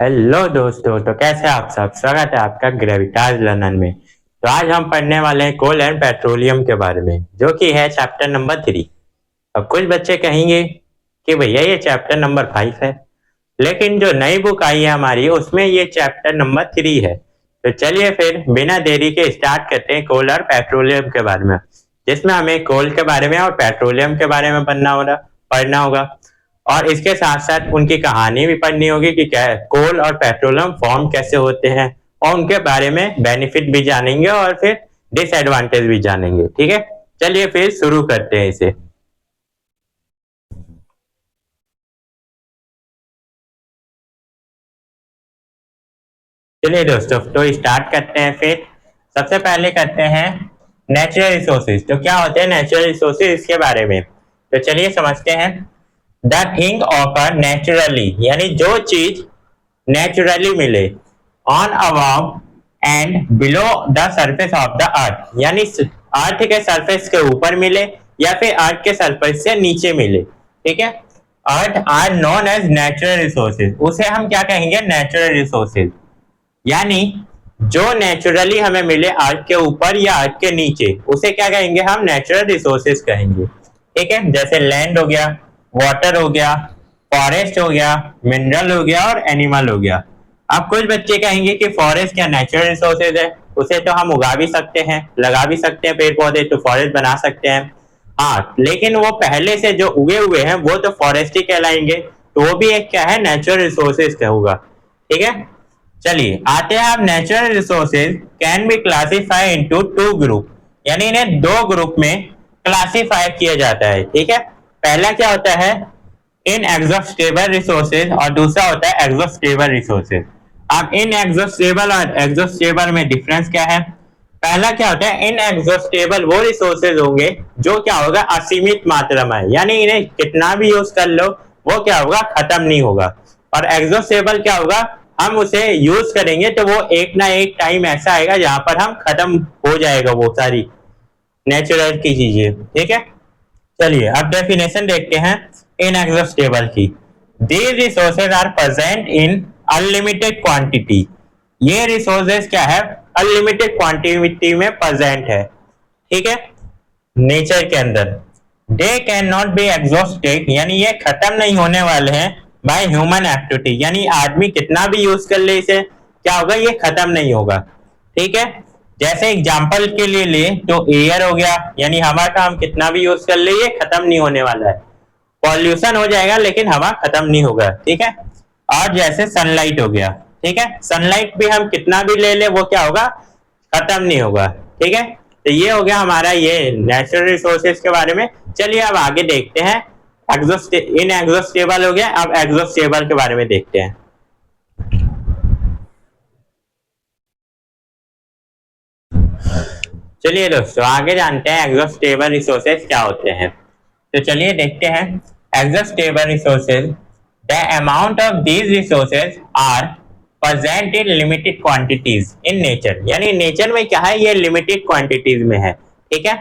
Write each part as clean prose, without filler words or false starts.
Hello दोस्तों, तो कैसे आप सब। स्वागत है आपका ग्रेविटाज लर्नर में। तो आज हम पढ़ने वाले हैं कोल एंड पेट्रोलियम के बारे में, जो कि है चैप्टर नंबर 3। अब कुछ बच्चे कहेंगे कि भैया ये चैप्टर नंबर 5 है, लेकिन जो नई बुक आई है हमारी उसमें ये चैप्टर नंबर 3 है। तो चलिए फिर बिना देरी के स्टार्ट करते हैं कोल और पेट्रोलियम के बारे में, जिसमें हमें कोल के बारे में और पेट्रोलियम के बारे में पढ़ना होगा। और इसके साथ साथ उनकी कहानी भी पढ़नी होगी कि क्या कोल और पेट्रोलियम फॉर्म कैसे होते हैं, और उनके बारे में बेनिफिट भी जानेंगे और फिर डिसएडवांटेज भी जानेंगे। ठीक है, चलिए फिर शुरू करते हैं इसे। चलिए दोस्तों, तो स्टार्ट करते हैं फिर। सबसे पहले करते हैं नेचुरल रिसोर्सेज। तो क्या होते हैं नेचुरल रिसोर्सेज, इसके बारे में तो चलिए समझते हैं। द थिंग ऑकर नेचुरली, यानी जो चीज नेचुरली मिले on above and below the surface of the earth, यानी अर्थ के सरफेस के ऊपर मिले या फिर अर्थ के सरफेस से नीचे मिले। ठीक है, earth are known as natural resources, उसे हम क्या कहेंगे, नेचुरल रिसोर्सेज। यानी जो नेचुरली हमें मिले अर्थ के ऊपर या अर्थ के नीचे, उसे क्या कहेंगे, हम नेचुरल रिसोर्सेज कहेंगे। ठीक है, जैसे लैंड हो गया, वाटर हो गया, फॉरेस्ट हो गया, मिनरल हो गया और एनिमल हो गया। अब कुछ बच्चे कहेंगे कि फॉरेस्ट क्या नेचुरल रिसोर्सेज है, उसे तो हम उगा भी सकते हैं, लगा भी सकते हैं पेड़ पौधे, तो फॉरेस्ट बना सकते हैं। हाँ, लेकिन वो पहले से जो उगे हुए हैं वो तो फॉरेस्ट ही कहलाएंगे, तो वो भी एक क्या है, नेचुरल रिसोर्सेज का होगा। ठीक है, चलिए आते हैं। अब natural resources can B classify into two group, यानी इन्हें दो ग्रुप में क्लासिफाई किया जाता है। ठीक है, पहला क्या होता है, इनएग्जॉस्टेबल रिसोर्सेज, और दूसरा होता है एग्जॉस्टेबल रिसोर्सेज। अब इनएग्जॉस्टेबल और एग्जॉस्टेबल में डिफरेंस क्या है। पहला क्या होता है, इनएग्जॉस्टेबल वो रिसोर्सेज होंगे जो क्या होगा, असीमित मात्रा में, यानी इन्हें कितना भी यूज कर लो वो क्या होगा, खत्म नहीं होगा। और एग्जॉस्टेबल क्या होगा, हम उसे यूज करेंगे तो वो एक ना एक टाइम ऐसा आएगा जहां पर हम खत्म हो जाएगा वो सारी नेचुरल की चीजें। ठीक है, चलिए अब डेफिनेशन देखते हैं इनएग्जॉस्टेबल की। These resources are present in unlimited quantity, ये रिसोर्सेज क्या है, अनलिमिटेड क्वांटिटी में प्रेजेंट है। ठीक है, नेचर के अंदर they can not be exhausted, यानी ये खत्म नहीं होने वाले हैं बाय ह्यूमन एक्टिविटी, यानी आदमी कितना भी यूज कर ले इसे क्या होगा, ये खत्म नहीं होगा। ठीक है, जैसे एग्जांपल के लिए ले तो एयर हो गया, यानी हवा का हम कितना भी यूज कर ले ये खत्म नहीं होने वाला है। पॉल्यूशन हो जाएगा लेकिन हवा खत्म नहीं होगा। ठीक है, और जैसे सनलाइट हो गया, ठीक है, सनलाइट भी हम कितना भी ले ले वो क्या होगा, खत्म नहीं होगा। ठीक है, तो ये हो गया हमारा ये नेचुरल रिसोर्सेज के बारे में। चलिए अब आगे देखते हैं। इनएग्जॉस्टेबल हो गया, अब एग्जॉस्टेबल के बारे में देखते हैं। चलिए दोस्तों आगे जानते हैं एग्जॉस्टेबल रिसोर्सेज क्या होते हैं। तो चलिए देखते हैं। Exhaustible resources, the amount of these resources are present in limited quantities in nature, यानी नेचर में क्या है, ये लिमिटेड क्वांटिटीज में है। ठीक है,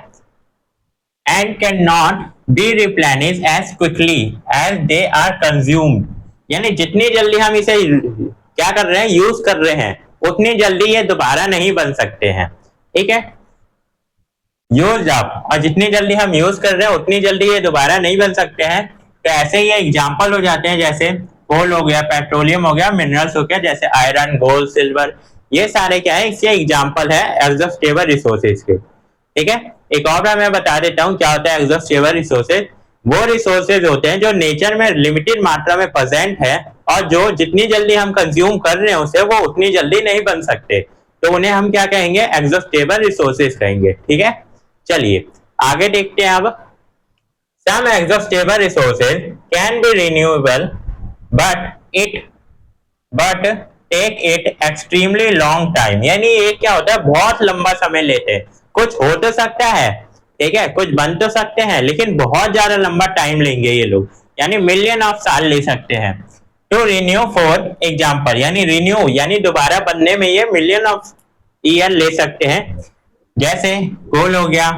and can not be replenish as quickly as they are consumed, यानी जितनी जल्दी हम इसे क्या कर रहे हैं, यूज कर रहे हैं, उतनी जल्दी ये दोबारा नहीं बन सकते हैं। ठीक है, यूज अप, और जितनी जल्दी हम यूज कर रहे हैं उतनी जल्दी ये दोबारा नहीं बन सकते हैं। तो ऐसे ही एग्जाम्पल हो जाते हैं, जैसे कोल हो गया, पेट्रोलियम हो गया, मिनरल्स हो गया, जैसे आयरन, गोल्ड, सिल्वर, ये सारे क्या है, इसके एग्जाम्पल है एग्जॉस्टेबल रिसोर्सेज के। ठीक है, एक और बार मैं बता देता हूँ क्या होता है एग्जॉस्टेबल रिसोर्सेज। वो रिसोर्सेज होते हैं जो नेचर में लिमिटेड मात्रा में प्रेजेंट है, और जो जितनी जल्दी हम कंज्यूम कर रहे हैं उसे वो उतनी जल्दी नहीं बन सकते, तो उन्हें हम क्या कहेंगे, एग्जॉस्टेबल रिसोर्सेज कहेंगे। ठीक है, चलिए आगे देखते हैं। अब some exhaustible resources can be renewable but take it extremely long time, यानी ये क्या होता है, बहुत लंबा समय लेते हैं। कुछ हो तो सकता है, ठीक है, कुछ बन तो सकते हैं, लेकिन बहुत ज्यादा लंबा टाइम लेंगे ये लोग, यानी मिलियन ऑफ साल ले सकते हैं। टू रिन्यू फॉर एग्जाम्पल, यानी रिन्यू यानी दोबारा बनने में ये मिलियन ऑफ ईयर ले सकते हैं। जैसे कोल हो गया,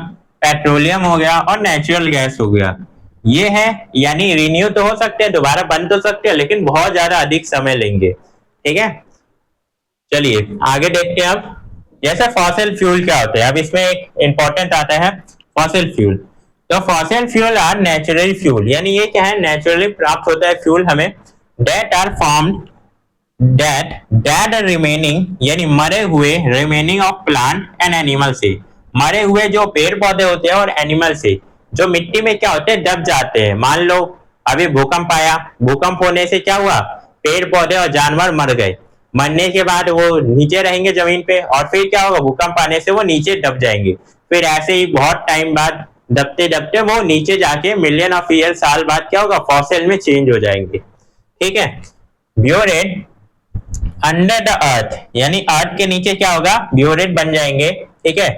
पेट्रोलियम हो गया और नेचुरल गैस हो गया, ये है, यानी रिन्यू तो हो सकते हैं, दोबारा बन तो सकते हैं, लेकिन बहुत ज्यादा अधिक समय लेंगे। ठीक है, चलिए आगे देखते हैं अब। जैसे फॉसिल फ्यूल क्या होते हैं, अब इसमें एक इंपॉर्टेंट आता है फॉसिल फ्यूल। तो fossil fuel are natural fuel, यानी ये क्या है, नेचुरली प्राप्त होता है फ्यूल हमें, that are formed that dead remaining, यानी मरे हुए, remaining of plant and animal से, मरे हुए जो पेड़ पौधे होते हैं और एनिमल से, जो मिट्टी में क्या होते हैं, दब जाते हैं। मान लो अभी भूकंप आया, भूकंप होने से क्या हुआ, पेड़ पौधे और जानवर मर गए, मरने के बाद वो नीचे रहेंगे जमीन पे, और फिर क्या होगा, भूकंप आने से वो नीचे दब जाएंगे। फिर ऐसे ही बहुत टाइम बाद दबते दबते वो नीचे जाके मिलियन ऑफ ईयर साल बाद क्या होगा, फॉसिल में चेंज हो जाएंगे। ठीक है, ब्यूरेट अंडर द अर्थ, यानी अर्थ के नीचे क्या होगा, ब्यूरेट बन जाएंगे। ठीक है,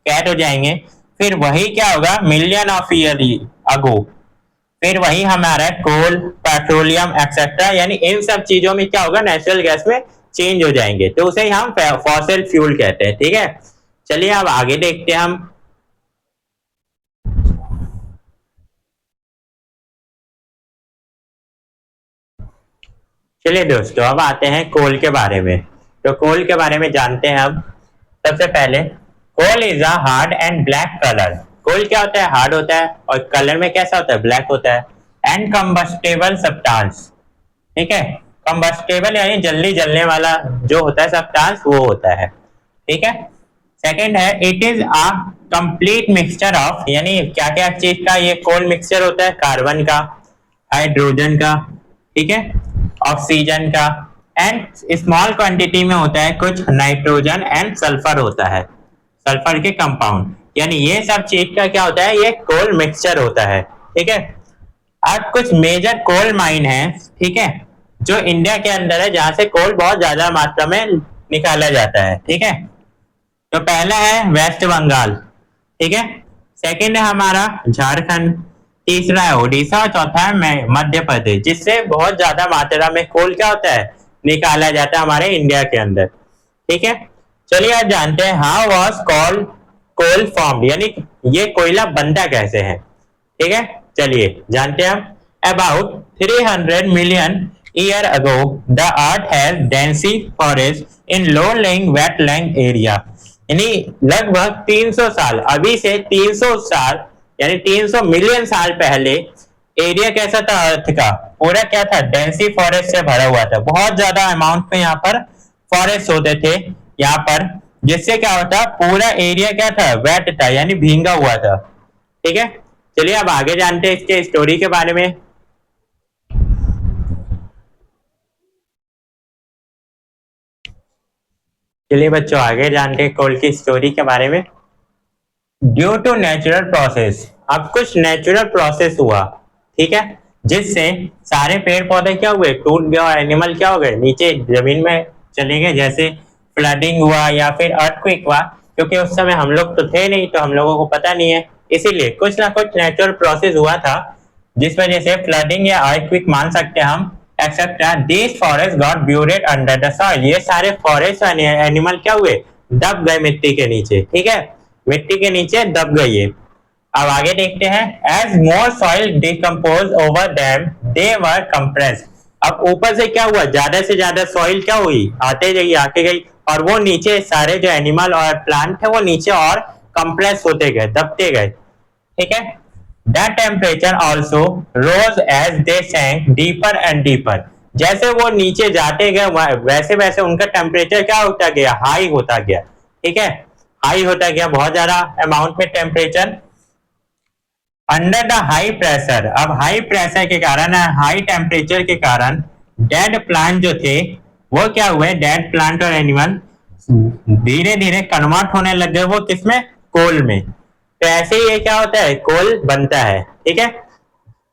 कैट हो जाएंगे। फिर वही क्या होगा, मिलियन ऑफ ईयर अगो, फिर वही हमारा कोल, पेट्रोलियम एक्सेट्रा, यानी इन सब चीजों में क्या होगा, नेचुरल गैस में चेंज हो जाएंगे, तो उसे हम फॉसिल फ्यूल कहते हैं। ठीक है, चलिए अब आगे देखते हैं हम। चलिए दोस्तों अब आते हैं कोल के बारे में। तो कोल के बारे में जानते हैं अब। सबसे पहले, coal is a hard and black colour. Coal क्या होता है, हार्ड होता है और कलर में कैसा होता है, ब्लैक होता है। एंड कंबस्टेबल सब्सटेंस, ठीक है, कंबस्टेबल यानी जल्दी जलने वाला जो होता है सब्सटेंस, वो होता है। ठीक है, सेकंड है, it is a complete mixture of, यानी क्या क्या चीज का ये कोल मिक्सचर होता है, कार्बन का, हाइड्रोजन का, ठीक है, ऑक्सीजन का, एंड स्मॉल क्वांटिटी में होता है कुछ नाइट्रोजन एंड सल्फर होता है, सल्फर के कंपाउंड, यानी ये सब चीज का क्या होता है, ये कोल मिक्सचर होता है। ठीक है, अब कुछ मेजर कोल माइन है, ठीक है, जो इंडिया के अंदर है, जहां से कोल बहुत ज्यादा मात्रा में निकाला जाता है। ठीक है, तो पहला है वेस्ट बंगाल, ठीक है, सेकंड है हमारा झारखंड, तीसरा है उड़ीसा और चौथा है मध्य प्रदेश, जिससे बहुत ज्यादा मात्रा में कोल क्या होता है, निकाला जाता है हमारे इंडिया के अंदर। ठीक है, चलिए आज जानते हैं हाउ वाज कोल फॉर्म्ड, यानी ये कोयला बनता कैसे है। ठीक है, चलिए जानते हैं हम। About 300 million year ago the earth has dense forest in low lying wetland area, यानी लगभग 300 साल, अभी से 300 साल यानी 300 मिलियन साल पहले एरिया कैसा था अर्थ का, पूरा क्या था, डेंसी फॉरेस्ट से भरा हुआ था। बहुत ज्यादा अमाउंट में यहाँ पर फॉरेस्ट होते थे यहाँ पर, जिससे क्या होता, पूरा एरिया क्या था, वेट था, यानी भींगा हुआ था। ठीक है, चलिए अब आगे जानते हैं इसके स्टोरी के बारे में। चलिए बच्चों आगे जानते हैं कोल की स्टोरी के बारे में। ड्यू टू नेचुरल प्रोसेस, अब कुछ नेचुरल प्रोसेस हुआ, ठीक है, जिससे सारे पेड़ पौधे क्या हुए, टूट गए और एनिमल क्या हो गए, नीचे जमीन में चले गए। जैसे फ्लडिंग हुआ या फिर अर्थक्वेक हुआ, क्योंकि उस समय हम लोग तो थे नहीं, तो हम लोगों को पता नहीं है, इसीलिए कुछ ना कुछ नेचुरल प्रोसेस हुआ था, जिस वजह से फ्लडिंग या अर्थक्वेक मान सकते हैं हम, except this forest got buried under the soil, ये सारे फॉरेस्ट और एनिमल क्या हुए, दब गए मिट्टी के नीचे। ठीक है, मिट्टी के नीचे दब गई है। अब आगे देखते हैं, as more soil decompose over them they were compressed, अब ऊपर से क्या हुआ, ज्यादा से ज्यादा सॉइल क्या हुई, आते गई आते गई, और वो नीचे सारे जो एनिमल और प्लांट है वो नीचे और कंप्रेस होते गए, दबते गए। ठीक है, the temperature also rose as they sank deeper and deeper, जैसे वो नीचे जाते गए वैसे वैसे उनका टेम्परेचर क्या होता गया, हाई होता गया। ठीक है, हाई होता गया, बहुत ज्यादा अमाउंट में temperature. Under the high pressure, अब हाई प्रेशर के कारण, हाई टेम्परेचर के कारण डेड प्लांट जो थे वो क्या हुए, डेड प्लांट और एनिमल धीरे धीरे कन्वर्ट होने लग गए, वो किसमें, कोल में। तो ऐसे ही ये क्या होता है, कोल बनता है। ठीक है,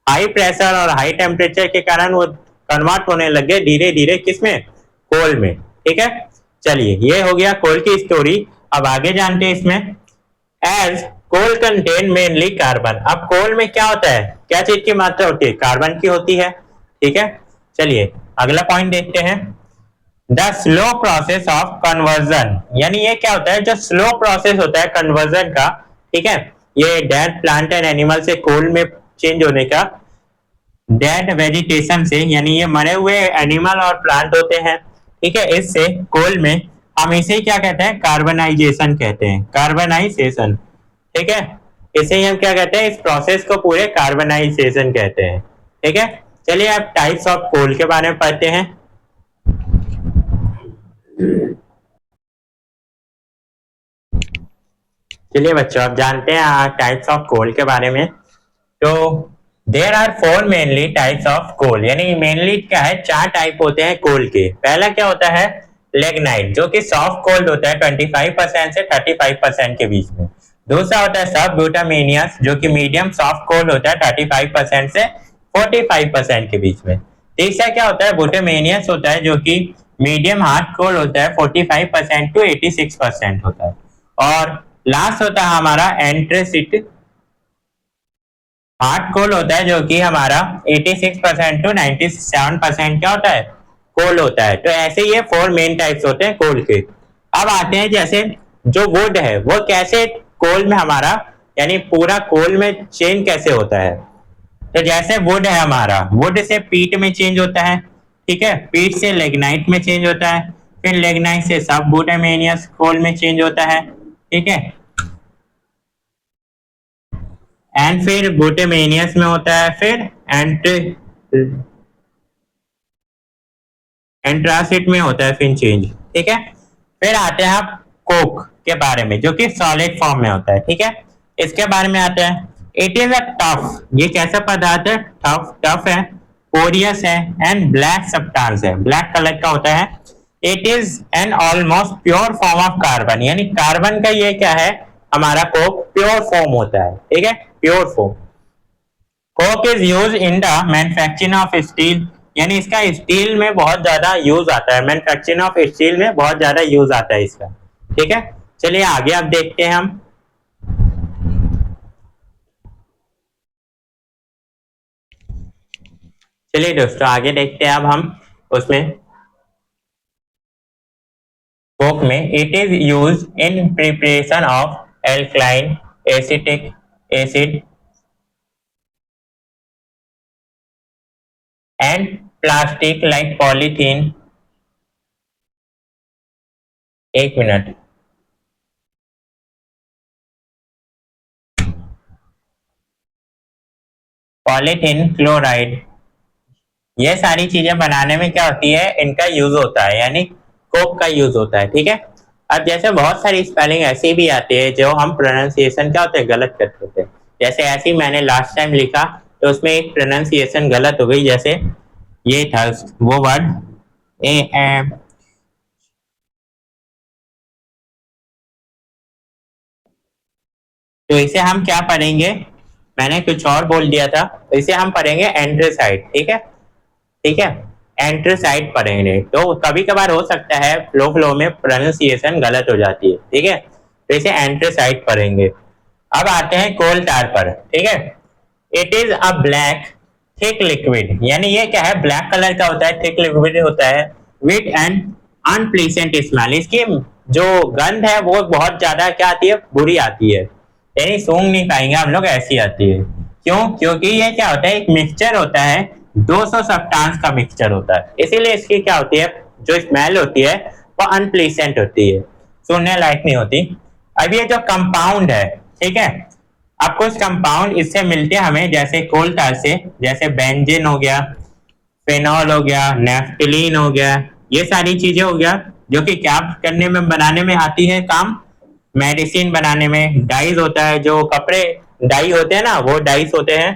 हाई प्रेशर और हाई टेम्परेचर के कारण वो कन्वर्ट होने लग गए धीरे धीरे, किसमें, कोल में। ठीक है, चलिए ये हो गया कोल की स्टोरी। अब आगे जानते हैं इसमें। As coal contain mainly carbon, अब कोल में क्या होता है, क्या चीज की मात्रा होती है, कार्बन की होती है। ठीक है, चलिए अगला पॉइंट देखते हैं। The slow process of conversion, यानी ये क्या होता है, जो स्लो प्रोसेस होता है कन्वर्जन का, ठीक है, ये डेड प्लांट एंड एनिमल से कोल में चेंज होने का, डेड वेजिटेशन से, यानी ये मरे हुए एनिमल और प्लांट होते हैं, ठीक है। इससे कोल में हम इसे क्या कहते हैं, कार्बनाइजेशन कहते हैं, कार्बनाइजेशन। ठीक है, इसे ही हम क्या कहते हैं, इस प्रोसेस को पूरे कार्बनाइजेशन कहते हैं। ठीक है, चलिए अब टाइप्स ऑफ कोल के बारे में पढ़ते हैं। चलिए बच्चों, आप जानते हैं टाइप्स ऑफ कोल के बारे में। तो there are four mainly types of coal, यानी मेनली क्या है, चार टाइप होते हैं कोल के। पहला क्या होता है, लेग्नाइट, जो कि सॉफ्ट कोल्ड होता है 25% से 35% के बीच में। दूसरा होता है सब ब्यूटामेनियस, जो कि मीडियम सॉफ्ट कोल्ड होता है 35% से 45% के बीच में। तीसरा क्या होता है, ब्यूटामेनियस होता है, जो कि मीडियम हार्ड कोल्ड होता है 45% टू 86% होता है। और लास्ट होता है हमारा एंट्रेसिट हार्ड कोल होता है, जो कि हमारा 86% टू 97% क्या होता है, कोल होता है। तो ऐसे ये फोर मेन टाइप्स होते हैं कोल के। अब आते हैं जैसे जो वुड है वो कैसे कोल में हमारा, यानी पूरा कोल में चेंज कैसे होता है। तो जैसे वुड है हमारा, वुड से पीट में चेंज होता है। ठीक है, पीट से लेग्नाइट में चेंज होता है, फिर लेग्नाइट से सब ब्यूटामेनियस कोल में चेंज होता है। ठीक है, एंड फिर ब्यूटामेनियस में होता है, फिर एंट्रासिट में होता है फिर चेंज। ठीक है, फिर आते हैं आप कोक के बारे में, जो कि सॉलिड फॉर्म में होता है। ठीक है, इसके बारे में आते हैं। इट इज अ टफ, ये कैसा पदार्थ है, टफ, टफ है, पोरियस है, एंड ब्लैक सब्सटेंस है, ब्लैक कलर का होता है। It is an almost pure form of carbon, यानी कार्बन का ये क्या है, हमारा कोक प्योर फॉर्म होता है। ठीक है, pure form. Coke is use in the manufacturing of steel, यानी इसका स्टील में बहुत ज्यादा यूज आता है, मैन्युफैक्चरिंग ऑफ स्टील में बहुत ज्यादा यूज आता है इसका। ठीक है, चलिए आगे अब देखते हैं हम। चलिए दोस्तों आगे देखते हैं अब हम उसमें कोक में। It is use in preparation of alkaline acetic acid and plastic like polythene. एक मिनट, पॉलीथीन क्लोराइड, ये सारी चीजें बनाने में क्या होती है, इनका यूज होता है, यानी कोक का यूज होता है। ठीक है, अब जैसे बहुत सारी स्पेलिंग ऐसी भी आती है जो हम प्रोनाउंसिएशन क्या होते हैं, गलत करते होते हैं। जैसे ऐसी मैंने लास्ट टाइम लिखा तो उसमें एक प्रोनाउंसिएशन गलत हो गई, जैसे ये था वो वर्ड ए एम, तो इसे हम क्या पढ़ेंगे, मैंने कुछ और बोल दिया था, तो इसे हम पढ़ेंगे एंड्रोसाइड। ठीक है, ठीक है, एंट्रोसाइड पढ़ेंगे। तो कभी कभार हो सकता है फ्लो फ्लो में प्रोनाउंसिएशन गलत हो जाती है। ठीक है, तो इसे एंट्रोसाइड पढ़ेंगे। अब आते हैं कोल टार पर। ठीक है, it is a black thick liquid, यानी ये क्या है, ब्लैक कलर का होता है, थिक लिक्विड होता है, विथ एंड अनप्लीजेंट स्मेल, इसकी जो गंध है वो बहुत ज्यादा क्या आती है, बुरी आती है, यानी सूंघ नहीं पाएंगे हम लोग, ऐसी आती है। क्यों, क्योंकि ये क्या होता है, एक मिक्सचर होता है, 200 सब्सटेंस का मिक्सचर होता है, इसीलिए इसकी क्या होती है, जो स्मेल होती है वो अनप्लीजेंट होती है, सुनने लायक नहीं होती। अब ये जो कंपाउंड है, ठीक है, अब कुछ कंपाउंड इससे मिलते हैं हमें, जैसे कोल टार से, जैसे बेंजीन हो गया, फेनॉल हो गया, नेफ्टलीन हो गया, ये सारी चीजें हो गया, जो कि क्या करने में, बनाने में आती है काम, मेडिसिन बनाने में। डाइज होता है, जो कपड़े डाई होते हैं ना, वो डाइज होते हैं।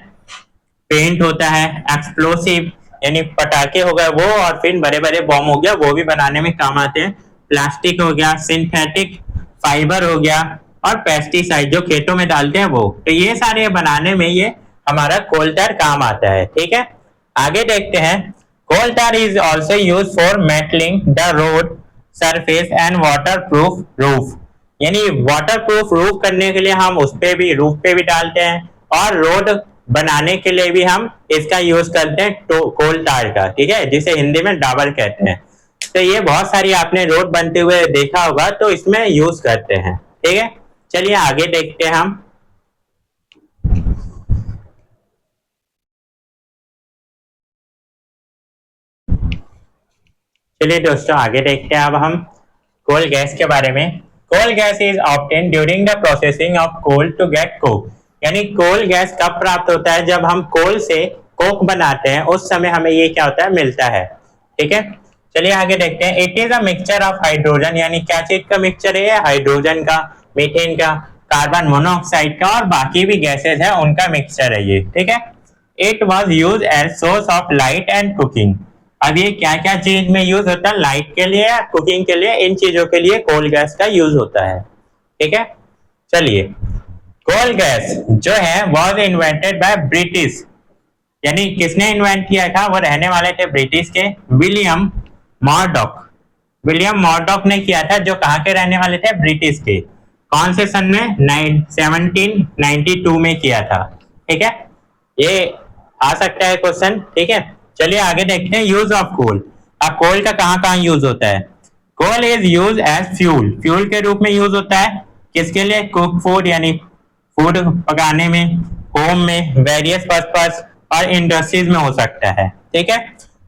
पेंट होता है, एक्सप्लोसिव यानी पटाखे हो गए वो, और फिर बड़े बड़े बॉम्ब हो गया, वो भी बनाने में काम आते हैं। प्लास्टिक हो गया, सिंथेटिक फाइबर हो गया, और पेस्टिसाइड जो खेतों में डालते हैं वो, तो ये सारे बनाने में ये हमारा कोल टार काम आता है। ठीक है, आगे देखते हैं। Coal tar is also use for metalling the road surface and water proof roof, यानी वाटर प्रूफ रूफ करने के लिए हम उस पे भी, रूफ पे भी डालते हैं, और रोड बनाने के लिए भी हम इसका यूज करते हैं, तो कोल टार का। ठीक है, जिसे हिंदी में डाबर कहते हैं। तो ये बहुत सारी आपने रोड बनते हुए देखा होगा, तो इसमें यूज करते हैं। ठीक है, चलिए आगे देखते हैं हम। चलिए दोस्तों आगे देखते हैं अब हम कोल गैस के बारे में। Coal gas is obtain during the processing of coal to get coke. यानी कोल गैस कब प्राप्त होता है? जब हम कोल से कोक बनाते हैं, उस समय हमें ये क्या होता है, मिलता है। ठीक है, चलिए आगे देखते हैं। It is a mixture of hydrogen, यानी क्या चीज का मिक्सचर है? हाइड्रोजन का, मीथेन का, कार्बन मोनोऑक्साइड का और बाकी भी गैसेज है उनका मिक्सचर है ये। ठीक है, it was use as source of light and cooking. अब ये क्या क्या चीज में यूज होता है? लाइट के लिए, कुकिंग के लिए, इन चीजों के लिए कोल गैस का यूज होता है। ठीक है, चलिए कोल गैस जो है वॉज इन्वेंटेड बाय ब्रिटिश, यानी किसने इन्वेंट किया था? वो रहने वाले थे ब्रिटिश के विलियम मॉर्डॉक। विलियम मॉर्डॉक ने किया था, जो कहाँ के रहने वाले थे? ब्रिटिश के। कौन से सन में? 1792 में किया था। ठीक है, ये आ सकता है क्वेश्चन। ठीक है, चलिए आगे देखते हैं। Use of coal. अब कोल का कहाँ कहाँ यूज होता है? Coal is use as fuel, fuel के रूप में यूज होता है। किसके लिए? कुक फूड, यानी फूड पकाने में, होम में, वेरियस पर्पस और इंडस्ट्रीज में हो सकता है। ठीक है,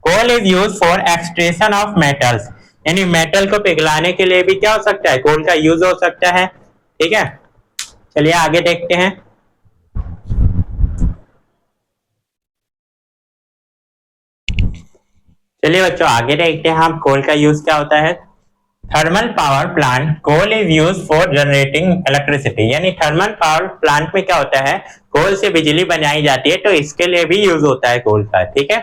coal is use for extraction of metals, यानी मेटल को पिघलाने के लिए भी क्या हो सकता है? कोल का यूज हो सकता है। ठीक है, चलिए आगे देखते हैं। चलिए बच्चों आगे देखते हैं हम कोल का यूज क्या होता है। Thermal power plant, coal is use for generating electricity, यानी थर्मल पावर प्लांट में क्या होता है? कोल से बिजली बनाई जाती है, तो इसके लिए भी यूज होता है कोल का। ठीक है,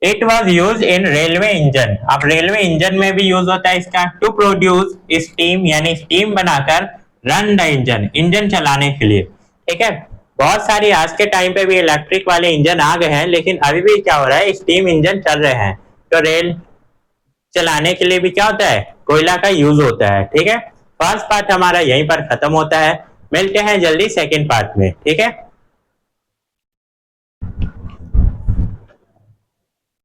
it was use in railway engine. अब रेलवे इंजन में भी यूज होता है इसका। टू प्रोड्यूस स्टीम, यानी स्टीम बनाकर रन द इंजन, इंजन चलाने के लिए। ठीक है, बहुत सारी आज के टाइम पे भी इलेक्ट्रिक वाले इंजन आ गए हैं, लेकिन अभी भी क्या हो रहा है? स्टीम इंजन चल रहे हैं। तो रेल चलाने के लिए भी क्या होता है? कोयला का यूज होता है। ठीक है, फर्स्ट पार्ट हमारा यहीं पर खत्म होता है। मिलते हैं जल्दी सेकेंड पार्ट में। ठीक है।